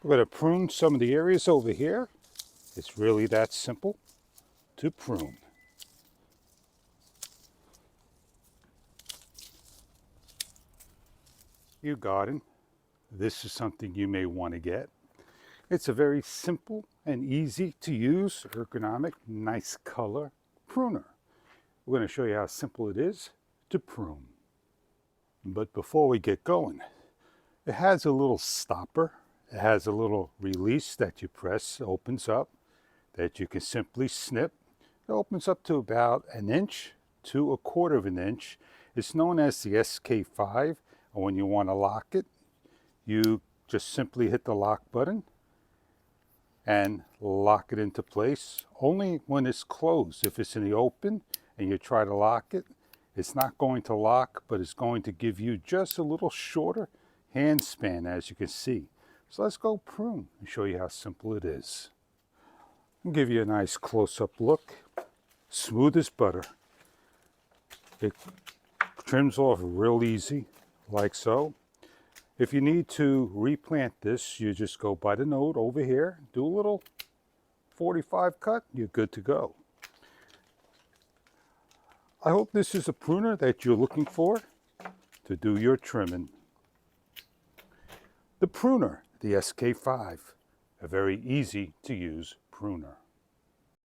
We're going to prune some of the areas over here. It's really that simple to prune. You garden, this is something you may want to get. It's a very simple and easy to use, ergonomic, nice color pruner. We're going to show you how simple it is to prune. But before we get going, it has a little stopper. It has a little release that you press, opens up, that you can simply snip. It opens up to about 1 inch to 1/4 of an inch. It's known as the SK5, and when you want to lock it, you just simply hit the lock button and lock it into place. Only when it's closed. If it's in the open and you try to lock it, it's not going to lock, but it's going to give you just a little shorter hand span, as you can see. So let's go prune and show you how simple it is. I'll give you a nice close-up look. Smooth as butter. It trims off real easy, like so. If you need to replant this, you just go by the node over here, do a little 45 cut, you're good to go. I hope this is a pruner that you're looking for to do your trimming. The Pruner, the SK5, a very easy to use pruner.